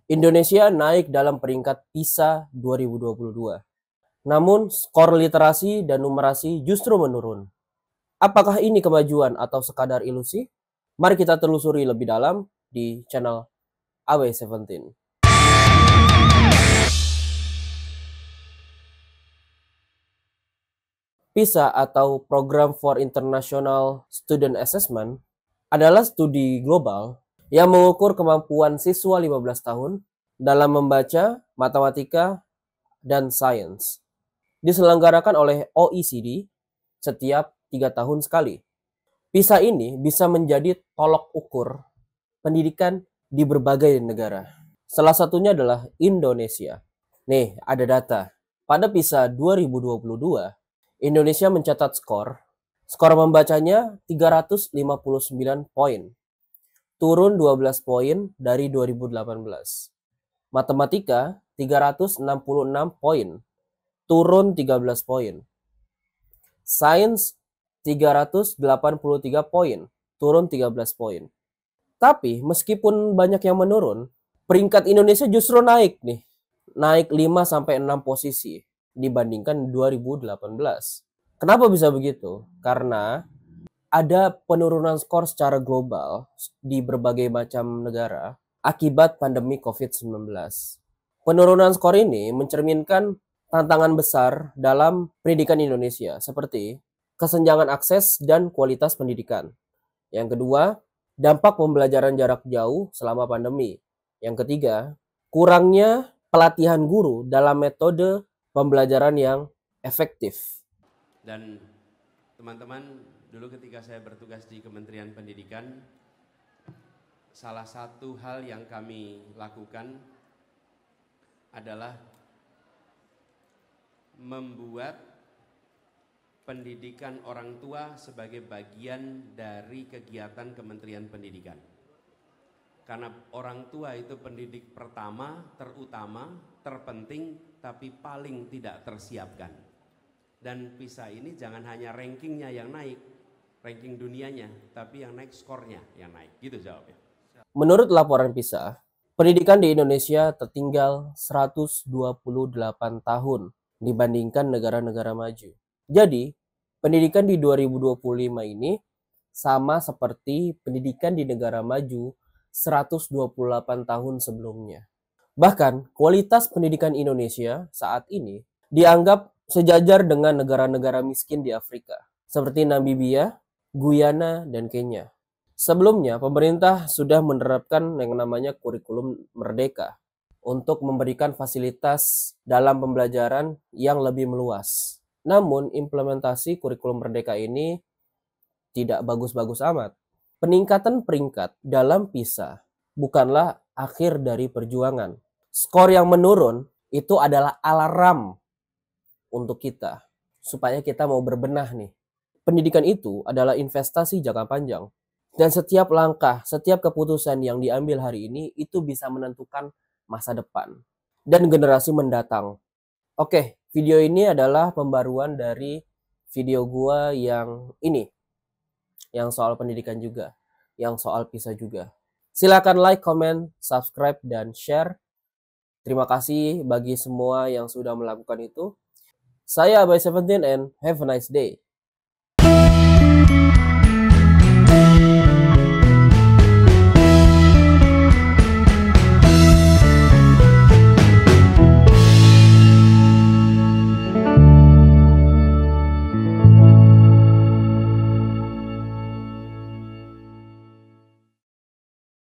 Indonesia naik dalam peringkat PISA 2022. Namun, skor literasi dan numerasi justru menurun. Apakah ini kemajuan atau sekadar ilusi? Mari kita telusuri lebih dalam di channel AW17. PISA atau Program for International Student Assessment adalah studi global yang mengukur kemampuan siswa 15 tahun dalam membaca, matematika, dan sains. Diselenggarakan oleh OECD setiap 3 tahun sekali. PISA ini bisa menjadi tolok ukur pendidikan di berbagai negara. Salah satunya adalah Indonesia. Nih, ada data. Pada PISA 2022, Indonesia mencatat skor membacanya 359 poin, turun 12 poin dari 2018. Matematika 366 poin, turun 13 poin. Sains 383 poin, turun 13 poin. Tapi meskipun banyak yang menurun, peringkat Indonesia justru naik nih. Naik 5 sampai 6 posisi dibandingkan 2018. Kenapa bisa begitu? Karena ada penurunan skor secara global di berbagai macam negara akibat pandemi COVID-19. Penurunan skor ini mencerminkan tantangan besar dalam pendidikan Indonesia, seperti kesenjangan akses dan kualitas pendidikan. Yang kedua, dampak pembelajaran jarak jauh selama pandemi. Yang ketiga, kurangnya pelatihan guru dalam metode pembelajaran yang efektif. Dan teman-teman, dulu ketika saya bertugas di Kementerian Pendidikan, salah satu hal yang kami lakukan adalah membuat pendidikan orang tua sebagai bagian dari kegiatan Kementerian Pendidikan. Karena orang tua itu pendidik pertama, terutama, terpenting, tapi paling tidak tersiapkan. Dan PISA ini jangan hanya rankingnya yang naik, ranking dunianya, tapi yang naik skornya yang naik. Gitu jawabnya. Menurut laporan PISA, pendidikan di Indonesia tertinggal 128 tahun dibandingkan negara-negara maju. Jadi, pendidikan di 2025 ini sama seperti pendidikan di negara maju 128 tahun sebelumnya. Bahkan, kualitas pendidikan Indonesia saat ini dianggap sejajar dengan negara-negara miskin di Afrika, seperti Namibia, Guyana, dan Kenya. Sebelumnya, pemerintah sudah menerapkan yang namanya kurikulum merdeka untuk memberikan fasilitas dalam pembelajaran yang lebih meluas. Namun, implementasi kurikulum merdeka ini tidak bagus-bagus amat. Peningkatan peringkat dalam PISA bukanlah akhir dari perjuangan. Skor yang menurun itu adalah alarm untuk kita, supaya kita mau berbenah nih. Pendidikan itu adalah investasi jangka panjang. Dan setiap langkah, setiap keputusan yang diambil hari ini itu bisa menentukan masa depan dan generasi mendatang. Oke, video ini adalah pembaruan dari video gua yang ini, yang soal pendidikan juga, yang soal PISA juga. Silakan like, comment, subscribe, dan share. Terima kasih bagi semua yang sudah melakukan itu. Saya AW17 and have a nice day.